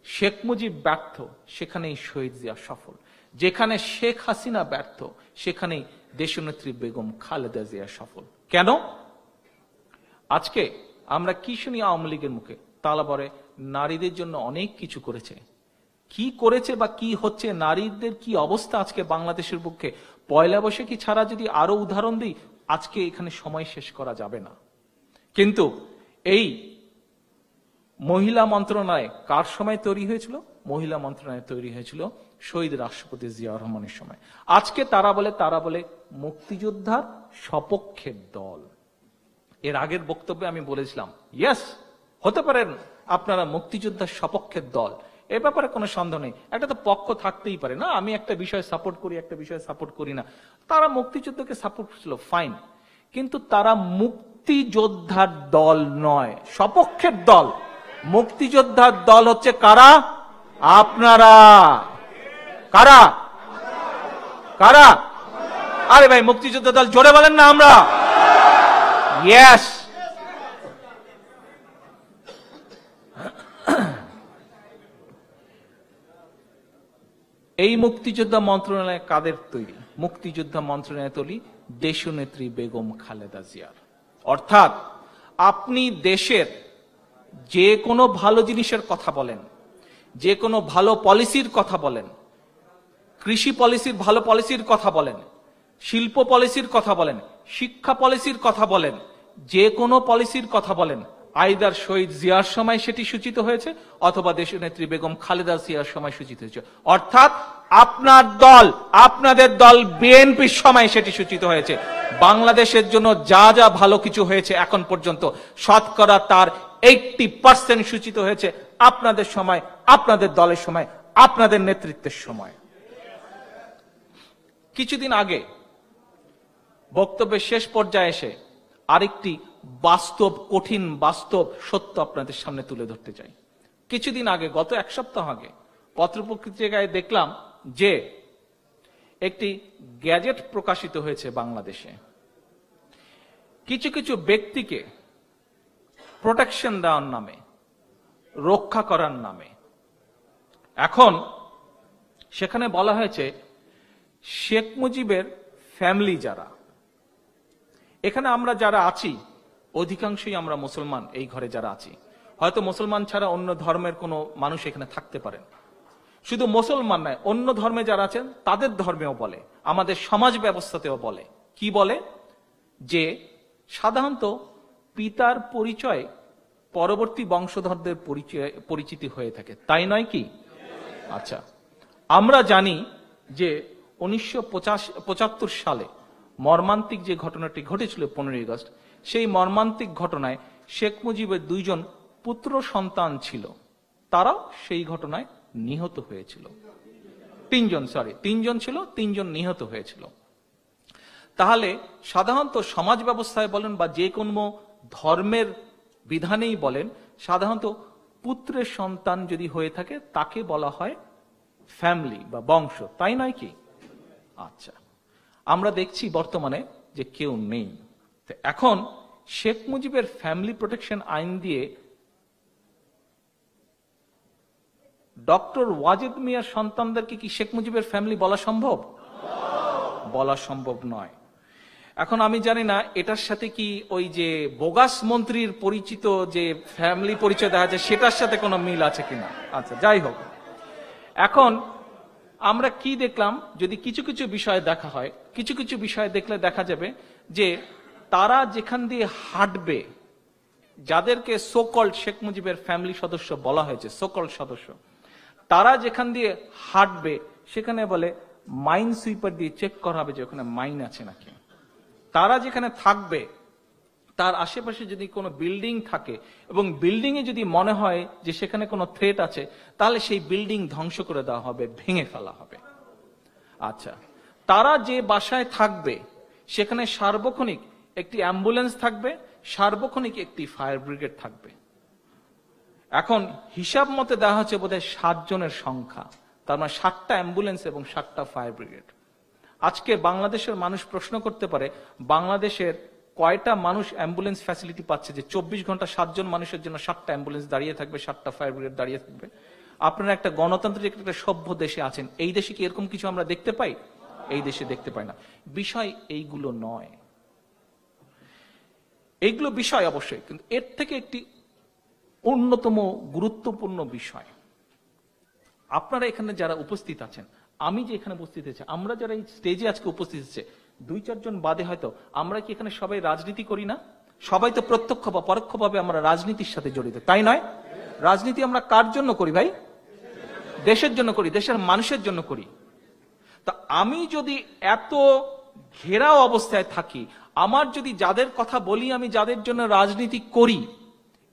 শেখ মুজিব ব্যর্থ সেখানেই শহীদ জিয়া সফল, যেখানে শেখ হাসিনা ব্যর্থ সেখানেই দেশনেত্রী বেগম খালেদা জিয়া সফল। কেন? আজকে আমরা কি শুনি আওয়ামী লীগের মুখে? তালা বলে নারীদের জন্য অনেক কিছু করেছে। কি করেছে বা কি হচ্ছে, নারীদের কি অবস্থা আজকে বাংলাদেশের বুকে, পয়লা বৈশাখী ছাড়া যদি আরো উদাহরণ দিই আজকে এখানে সময় শেষ করা যাবে না। কিন্তু এই মহিলা মন্ত্রণালয় কার সময় তৈরি হয়েছিল? মহিলা মন্ত্রণালয় তৈরি হয়েছিল শহীদ রাষ্ট্রপতি জিয়া রহমানের সময়। আজকে তারা বলে মুক্তিযোদ্ধার সপক্ষের দল। এর আগের বক্তব্যে আমি বলেছিলাম, ইয়েস, হতে পারেন আপনারা মুক্তিযোদ্ধার সপক্ষের দল, এ ব্যাপারে কোনো সন্দেহ নেই। একটা তো পক্ষ থাকতেই পারে না, আমি একটা বিষয় সাপোর্ট করি, একটা বিষয় সাপোর্ট করি না। তারা মুক্তিযুদ্ধকে সাপোর্ট করছিল, ফাইন, কিন্তু তারা মুক্তিযোদ্ধার দল নয়, সপক্ষের দল। মুক্তিযোদ্ধার দল হচ্ছে কারা? আপনারা। কারা? কারা? আরে ভাই, মুক্তিযোদ্ধা দল জোরে বলেন না। আমরা, ইয়েস। এই মুক্তিযোদ্ধা মন্ত্রণালয় কাদের তৈরি? মুক্তিযোদ্ধা মন্ত্রণালয় তৈরি দেশনেত্রী বেগম খালেদা জিয়ার। অর্থাৎ আপনি দেশের যে কোনো ভালো জিনিসের কথা বলেন, যে কোনো ভালো পলিসির কথা বলেন, কৃষি পলিসির ভালো পলিসির কথা বলেন, শিল্প পলিসির কথা বলেন, শিক্ষা পলিসির কথা বলেন, যে কোনো পলিসির কথা বলেন, আইদার শহীদ জিয়ার সময় সেটি সূচিত হয়েছে অথবা দেশনেত্রী বেগম খালেদা জিয়ার সময় সূচিত হয়েছে। অর্থাৎ আপনার দল, আপনাদের দল বিএনপির সময় সেটি সূচিত হয়েছে। বাংলাদেশের জন্য যা যা ভালো কিছু হয়েছে এখন পর্যন্ত শতকরা তার 80% সূচিত হয়েছে আপনাদের সময়, আপনাদের দলের সময়, আপনাদের নেতৃত্বের সময়। কিছুদিন আগে বক্তব্যের শেষ পর্যায়ে এসে আরেকটি বাস্তব, কঠিন বাস্তব সত্য আপনাদের সামনে তুলে ধরতে চাই। কিছুদিন আগে, গত এক সপ্তাহ আগে পত্রপত্রিকায় দেখলাম যে একটি গ্যাজেট প্রকাশিত হয়েছে বাংলাদেশে। কিছু কিছু ব্যক্তিকে প্রোটেকশন দেওয়ার নামে, রক্ষা করার নামে এখন সেখানে বলা হয়েছে শেখ মুজিবের ফ্যামিলি যারা, এখানে আমরা যারা আছি অধিকাংশই আমরা মুসলমান, এই ঘরে যারা আছি, হয়তো মুসলমান ছাড়া অন্য ধর্মের কোনো মানুষ এখানে থাকতে পারেন। শুধু মুসলমান নয়, অন্য ধর্মে যারা আছেন তাদের ধর্মেও বলে, আমাদের সমাজ ব্যবস্থাতেও বলে, কি বলে যে সাধারণত পিতার পরিচয় পরবর্তী বংশধরদের পরিচিতি হয়ে থাকে, তাই নয় কি? আচ্ছা, আমরা জানি যে 1975 সালে মর্মান্তিক যে ঘটনাটি ঘটেছিল 15 আগস্ট, সেই মর্মান্তিক ঘটনায় শেখ মুজিবের 2 জন পুত্র সন্তান ছিল, তারাও সেই ঘটনায় নিহত হয়েছিল। 3 জন ছিল, 3 জন নিহত হয়েছিল। তাহলে সাধারণত সমাজ ব্যবস্থায় বলেন বা যে কোনো ধর্মের বিধানেই বলেন, সাধারণত পুত্রের সন্তান যদি হয়ে থাকে তাকে বলা হয় ফ্যামিলি বা বংশ, তাই নয় কি? আচ্ছা, আমরা দেখছি বর্তমানে যে কেউ নেই। এখন শেখ মুজিবের ফ্যামিলি প্রোটেকশন আইন দিয়ে ডক্টর ওয়াজেদ মিয়ার সন্তানদেরকে কি শেখ মুজিবের ফ্যামিলি বলা সম্ভব? বলা সম্ভব নয়। এখন আমি জানি না এটার সাথে কি ওই যে বোগাস মন্ত্রীর পরিচিত যে ফ্যামিলি পরিচয় দেখা যায় সেটার সাথে কোনো মিল আছে কিনা। আচ্ছা, যাই হোক, এখন আমরা কি দেখলাম, যদি কিছু কিছু বিষয় দেখা হয়, কিছু কিছু বিষয় দেখলে দেখা যাবে যে তারা যেখান দিয়ে হাঁটবে, যাদেরকে সোকল্ড শেখ মুজিবের ফ্যামিলি সদস্য বলা হয়েছে, সোকল্ড সদস্য, তারা যেখান দিয়ে হাঁটবে সেখানে বলে মাইন সুইপার দিয়ে চেক করা হবে যে ওখানে মাইন আছে নাকি। তারা যেখানে থাকবে তার আশেপাশে যদি কোনো বিল্ডিং থাকে এবং বিল্ডিং এ যদি মনে হয় যে সেখানে কোনো থ্রেট আছে, তাহলে সেই বিল্ডিং ধ্বংস করে দেওয়া হবে, ভেঙে ফেলা হবে। আচ্ছা, তারা যে বাসায় থাকবে সেখানে সার্বক্ষণিক একটি অ্যাম্বুলেন্স থাকবে, সার্বক্ষণিক একটি ফায়ার ব্রিগেড থাকবে। এখন হিসাব মতে দেওয়া হচ্ছে বোধহয় 7 জনের সংখ্যা, তার মানে 7টা অ্যাম্বুলেন্স এবং 7টা ফায়ার ব্রিগেড। আজকে বাংলাদেশের মানুষ প্রশ্ন করতে পারে, বাংলাদেশের কয়টা মানুষ অ্যাম্বুলেন্স ফ্যাসিলিটি পাচ্ছে যে 24 ঘন্টা 7 জন মানুষের জন্য 7টা অ্যাম্বুলেন্স দাঁড়িয়ে থাকবে, 7টা ফায়ার ব্রিগেড দাঁড়িয়ে থাকবে? আপনারা একটা গণতান্ত্রিক একটা সভ্য দেশে আছেন, এই দেশে কি এরকম কিছু আমরা দেখতে পাই? এই দেশে দেখতে পাই না। বিষয় এইগুলো নয়, এইগুলো বিষয় অবশ্যই, কিন্তু এর থেকে একটি অন্যতম গুরুত্বপূর্ণ বিষয়, আপনারা এখানে যারা উপস্থিত আছেন, আমি যে এখানে উপস্থিত আছি, আমরা যারা এই স্টেজে আজকে উপস্থিত আছে 2-4 জন বাদে হয়তো আমরা কি এখানে সবাই রাজনীতি করি না? সবাই তো প্রত্যক্ষ বা পরোক্ষভাবে আমরা রাজনীতির সাথে জড়িত, তাই নয়? রাজনীতি আমরা কার জন্য করি ভাই? দেশের জন্য করি, দেশের মানুষের জন্য করি। তা আমি যদি এত ঘেরাও অবস্থায় থাকি, আমার যদি যাদের কথা বলি, আমি যাদের জন্য রাজনীতি করি,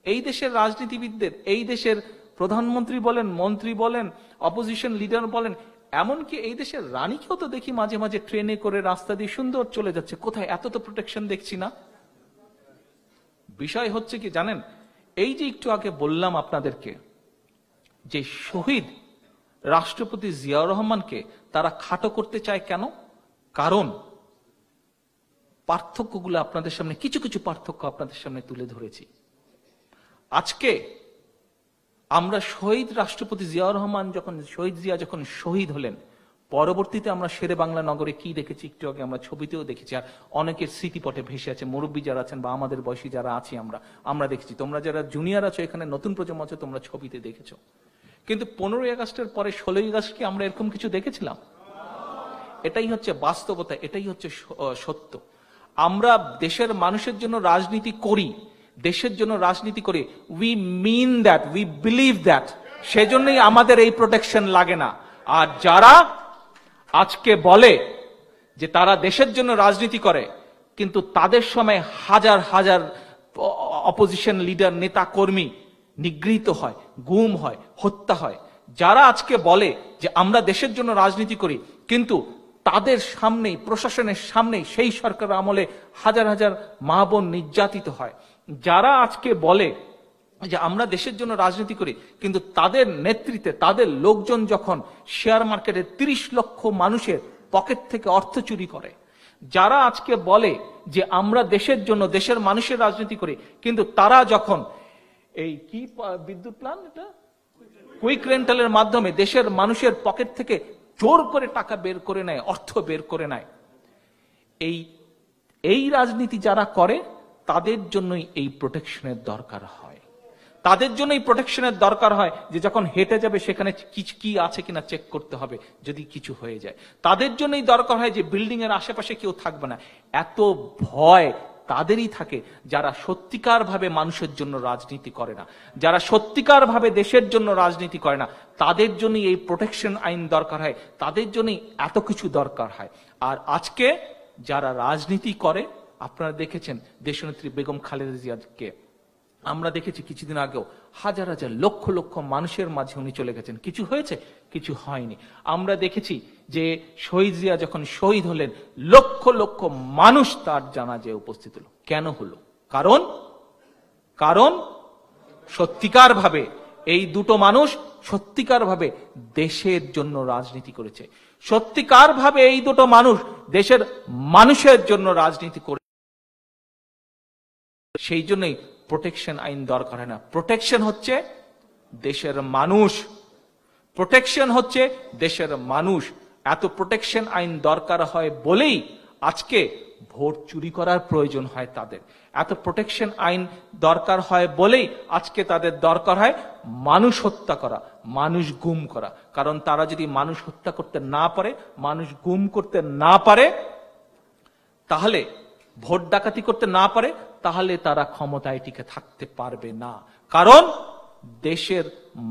এই দেশের রাজনীতিবিদদের, এই দেশের প্রধানমন্ত্রী বলেন, মন্ত্রী বলেন, অপোজিশন লিডার বলেন, এমনকি এই দেশের রানীকেও তো দেখি মাঝে মাঝে ট্রেনে করে রাস্তা দিয়ে সুন্দর চলে যাচ্ছে, কোথায়? এত তো প্রোটেকশন দেখছি না। বিষয় হচ্ছে কি জানেন, এই যে একটু আগে বললাম আপনাদেরকে যে শহীদ রাষ্ট্রপতি জিয়াউর রহমানকে তারা খাটো করতে চায় কেন? কারণ পার্থক্যগুলো আপনাদের সামনে, কিছু কিছু পার্থক্য আপনাদের সামনে তুলে ধরেছি। আজকে আমরা শহীদ রাষ্ট্রপতি জিয়াউর রহমান যখন, শহীদ জিয়া যখন শহীদ হলেন, পরবর্তীতে আমরা শেরে বাংলা নগরে কি দেখেছি একটু আগে আমরা ছবিতেও দেখেছি, আর অনেকের স্মৃতিপটে ভেসে আছে, মুরব্বী যারা আছেন বা আমাদের বয়সী যারা আছি আমরা দেখেছি। তোমরা যারা জুনিয়র আছো, এখানে নতুন প্রজন্ম আছো, তোমরা ছবিতে দেখেছো। কিন্তু 15ই আগস্টের পরে 16ই আগস্ট কি আমরা এরকম কিছু দেখেছিলাম? এটাই হচ্ছে বাস্তবতা, এটাই হচ্ছে সত্য। আমরা দেশের মানুষের জন্য রাজনীতি করি, দেশের জন্য রাজনীতি করি, we mean that, we believe that, সেজন্যই আমাদের এই প্রোটেকশন লাগে না। আর যারা আজকে বলে যে তারা দেশের জন্য রাজনীতি করে, কিন্তু তাদের সময় হাজার হাজার অপোজিশন লিডার, নেতা কর্মী নিগৃহীত হয়, গুম হয়, হত্যা হয়, যারা আজকে বলে যে আমরা দেশের জন্য রাজনীতি করি, কিন্তু তাদের সামনেই, প্রশাসনের সামনেই সেই সরকার আমলে হাজার হাজার মা বোন নির্যাতিত হয়, যারা আজকে বলে যে আমরা দেশের জন্য রাজনীতি করি, কিন্তু তাদের নেতৃত্বে তাদের লোকজন যখন শেয়ার মার্কেটে 30 লক্ষ মানুষের পকেট থেকে অর্থ চুরি করে, যারা আজকে বলে যে আমরা দেশের জন্য, দেশের মানুষের রাজনীতি করি, কিন্তু তারা যখন এই কি বিদ্যুৎ প্ল্যান্ট, এটা কুইক রেন্টালের মাধ্যমে দেশের মানুষের পকেট থেকে জোর করে টাকা বের করে নেয়, অর্থ বের করে নেয়, এই রাজনীতি যারা করে তাদের জন্যই এই প্রোটেকশনের দরকার হয়। তাদের জন্যই প্রোটেকশনের দরকার হয় যে যখন হেঁটে যাবে সেখানে কি আছে কিনা চেক করতে হবে যদি কিছু হয়ে যায়। তাদের জন্যই দরকার হয় যে বিল্ডিং এর আশেপাশে কেউ থাকবে না। এত ভয় তাদেরই থাকে যারা সত্যিকার ভাবে মানুষের জন্য রাজনীতি করে না, যারা সত্যিকার ভাবে দেশের জন্য রাজনীতি করে না, তাদের জন্যই এই প্রোটেকশন আইন দরকার হয়, তাদের জন্যই এত কিছু দরকার হয়। আর আজকে যারা রাজনীতি করে, আপনারা দেখেছেন দেশনেত্রী বেগম খালেদা জিয়াকে আমরা দেখেছি কিছুদিন আগেও হাজার হাজার লক্ষ লক্ষ মানুষের মাঝে উনি চলে গেছেন, কিছু হয়েছে? কিছু হয়নি। আমরা দেখেছি যে শহীদ জিয়া যখন শহীদ হলেন, লক্ষ লক্ষ মানুষ তার জানাজায় উপস্থিত হলো। কেন হলো? কারণ সত্যিকার ভাবে এই দুটো মানুষ সত্যিকার ভাবে দেশের জন্য রাজনীতি করেছে, সত্যিকার ভাবে এই দুটো মানুষ দেশের মানুষের জন্য রাজনীতি করে। সেই জন্যই প্রোটেকশন আইন দরকার হয় না। প্রোটেকশন হচ্ছে দেশের মানুষ, প্রোটেকশন হচ্ছে দেশের মানুষ। এত প্রোটেকশন আইন দরকার হয় বলেই আজকে ভোট চুরি করার প্রয়োজন হয় তাদের। এত প্রোটেকশন আইন দরকার হয় বলেই আজকে তাদের দরকার হয় মানুষ হত্যা করা, মানুষ গুম করা। কারণ তারা যদি মানুষ হত্যা করতে না পারে, মানুষ গুম করতে না পারে, তাহলে ভোট ডাকাতি করতে না পারে, তাহলে তারা ক্ষমতায় টিকে থাকতে পারবে না। কারণ দেশের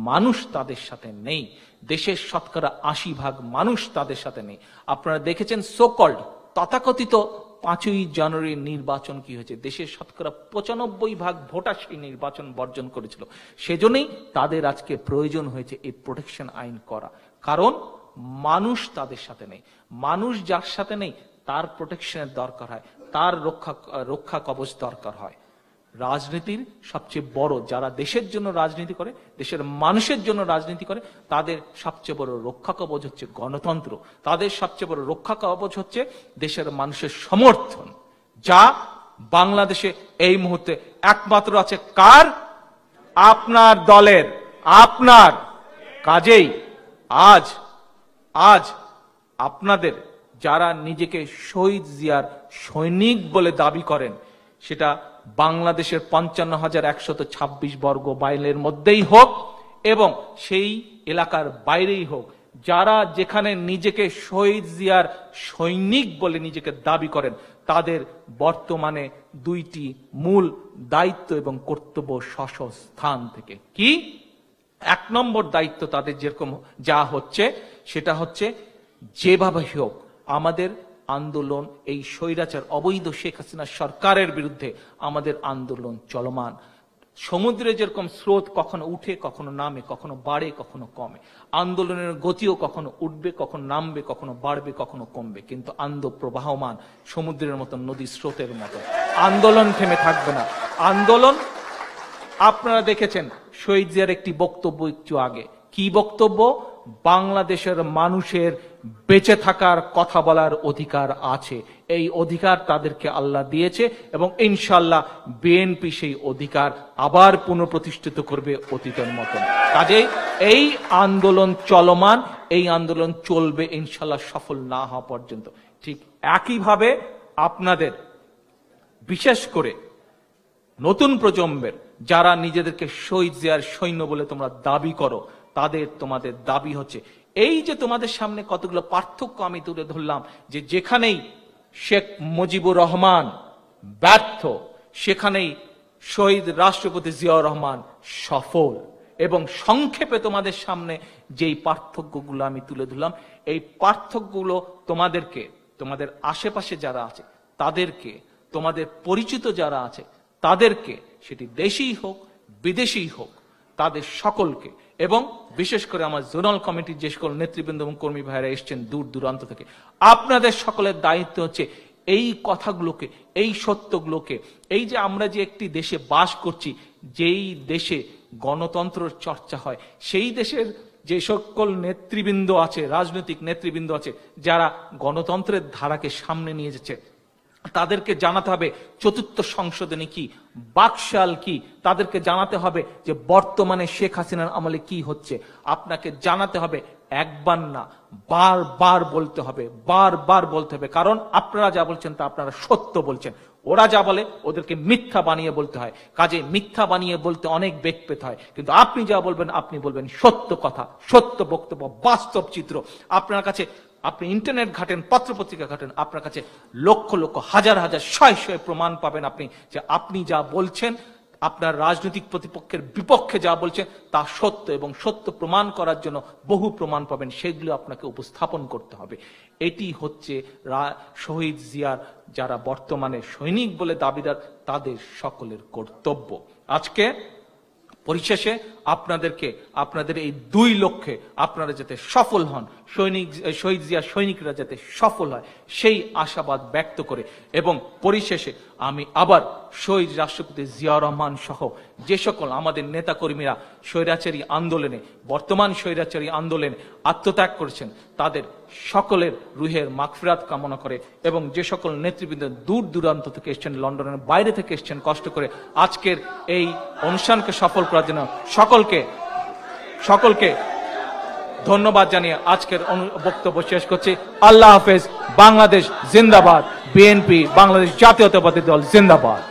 মানুষ তাদের সাথে নেই, দেশের 80% মানুষ তাদের সাথে নেই। আপনারা দেখেছেন সোকল্ড তথাকথিত 5ই জানুয়ারি নির্বাচন কি হয়েছে, দেশের শতকরা 95% ভোটার সেই নির্বাচন বর্জন করেছিল। সেজন্যই তাদের আজকে প্রয়োজন হয়েছে এই প্রোটেকশন আইন করা, কারণ মানুষ তাদের সাথে নেই। মানুষ যার সাথে নেই তার প্রোটেকশনের দরকার হয়, তার রক্ষা কবচ দরকার হয়। রাজনীতির সবচেয়ে বড়, যারা দেশের জন্য রাজনীতি করে, দেশের মানুষের জন্য রাজনীতি করে, তাদের সবচেয়ে বড় রক্ষা কবচ হচ্ছে গণতন্ত্র। তাদের সবচেয়ে বড় রক্ষা কবচ হচ্ছে দেশের মানুষের সমর্থন, যা বাংলাদেশে এই মুহূর্তে একমাত্র আছে কার? আপনার দলের, আপনার। কাজেই আজ আপনাদের যারা নিজেকে শহীদ জিয়ার সৈনিক বলে দাবি করেন, সেটা বাংলাদেশের 55,126 বর্গ মাইলের মধ্যেই হোক এবং সেই এলাকার বাইরেই হোক, যারা যেখানে নিজেকে শহীদ জিয়ার সৈনিক বলে নিজেকে দাবি করেন, তাদের বর্তমানে 2টি মূল দায়িত্ব এবং কর্তব্য স্থান থেকে। কি? 1 নম্বর দায়িত্ব তাদের যেরকম যা হচ্ছে, সেটা হচ্ছে যেভাবে হোক আমাদের আন্দোলন, এই স্বৈরাচার অবৈধ শেখ হাসিনা সরকারের বিরুদ্ধে আমাদের আন্দোলন চলমান। সমুদ্রে যেরকম স্রোত কখনো উঠে, কখনো নামে, কখনো বাড়ে, কখনো কমে, আন্দোলনের গতিও কখনো উঠবে, কখনো নামবে, কখনো বাড়বে, কখনো কমবে, কিন্তু প্রবাহমান সমুদ্রের মতো, নদীর স্রোতের মতো। আন্দোলন থেমে থাকবে না। আন্দোলন, আপনারা দেখেছেন শহীদ জিয়ার একটি বক্তব্য একটু আগে, কি বক্তব্য? বাংলাদেশের মানুষের বেঁচে থাকার কথা বলার অধিকার আছে, এই অধিকার তাদেরকে আল্লাহ দিয়েছে এবং ইনশাআল্লাহ বিএনপি সেই অধিকার আবার পুনঃপ্রতিষ্ঠিত করবে অতীতের মতন। কাজেই এই আন্দোলন চলমান, এই আন্দোলন চলবে ইনশাআল্লাহ সফল না হওয়া পর্যন্ত। ঠিক একইভাবে আপনাদের, বিশেষ করে নতুন প্রজন্মের যারা নিজেদেরকে শহীদ জিয়ার সৈন্য বলে তোমরা দাবি করো, তোমাদের দাবি হচ্ছে এই যে তোমাদের সামনে কতগুলো পার্থক্য আমি তুলে ধরলাম, যে যেখানেই শেখ মুজিবুর রহমান ব্যর্থ, সেখানেই শহীদ রাষ্ট্রপতি জিয়াউর রহমান সফল। এবং সংক্ষেপে তোমাদের সামনে যেই পার্থক্যগুলো আমি তুলে ধরলাম, এই পার্থক্যগুলো তোমাদেরকে, তোমাদের আশেপাশে যারা আছে তাদেরকে, তোমাদের পরিচিত যারা আছে তাদেরকে, সেটি দেশেই হোক বিদেশি হোক, তাদের সকলকে, এবং বিশেষ করে আমার জোনাল কমিটির যে সকল নেতৃবৃন্দ এবং কর্মী ভাইরা এসছেন দূর দূরান্ত থেকে, আপনাদের সকলের দায়িত্ব হচ্ছে এই কথাগুলোকে, এই সত্যগুলোকে, এই যে আমরা যে একটি দেশে বাস করছি, যেই দেশে গণতন্ত্রের চর্চা হয়, সেই দেশের যে সকল নেতৃবৃন্দ আছে, রাজনৈতিক নেতৃবৃন্দ আছে, যারা গণতন্ত্রের ধারাকে সামনে নিয়ে যাচ্ছে, তাদেরকে জানাতে হবে চতুর্থ সংশোধনী কি, বাকশাল কি, তাদেরকে জানাতে হবে যে বর্তমানে শেখ হাসিনার আমলে কি হচ্ছে। আপনাকে জানাতে হবে, একবার না বারবার বলতে হবে, বারবার বলতে হবে, কারণ আপনারা যা বলছেন তা আপনারা সত্য বলছেন। ওরা যা বলে ওদেরকে মিথ্যা বানিয়ে বলতে হয়। কাজে মিথ্যা বানিয়ে বলতে অনেক বেগ পেতে হয়, কিন্তু আপনি যা বলবেন আপনি বলবেন সত্য কথা, সত্য বক্তব্য, বাস্তব চিত্র। আপনার কাছে, আপনি ইন্টারনেট ঘাটেন, পত্রপত্রিকা ঘাটেন, আপনার কাছে লক্ষ লক্ষ, হাজার হাজার, শয়ে প্রমাণ পাবেন আপনি যে আপনি যা বলছেন, আপনার রাজনৈতিক প্রতিপক্ষের বিপক্ষে যা বলছেন তা সত্য, এবং সত্য প্রমাণ করার জন্য বহু প্রমাণ পাবেন, সেগুলো আপনাকে উপস্থাপন করতে হবে। এটি হচ্ছে শহীদ জিয়ার যারা বর্তমানে সৈনিক বলে দাবিদার, তাদের সকলের কর্তব্য। আজকে পরিশেষে আপনাদেরকে, আপনাদের এই 2 লক্ষ্যে আপনারা যাতে সফল হন, শহীদ জিয়া সৈনিকরা যাতে সফল হয়, সেই আশাবাদ ব্যক্ত করে, এবং পরিশেষে আমি আবার শহীদ রাষ্ট্রপতি জিয়াউর রহমান সহ যে সকল আমাদের নেতাকর্মীরা স্বৈরাচারী আন্দোলনে, বর্তমান স্বৈরাচারী আন্দোলনে আত্মত্যাগ করেছেন, তাদের সকলের রুহের মাগফিরাত কামনা করে, এবং যে সকল নেতৃবৃন্দ দূর দূরান্ত থেকে এসছেন, লন্ডনের বাইরে থেকে এসছেন কষ্ট করে আজকের এই অনুষ্ঠানকে সফল করার জন্য, সকলকে ধন্যবাদ জানিয়ে আজকের বক্তব্য শেষ করছি। আল্লাহ হাফেজ। বাংলাদেশ জিন্দাবাদ। বিএনপি, বাংলাদেশ জাতীয়তাবাদী দল জিন্দাবাদ।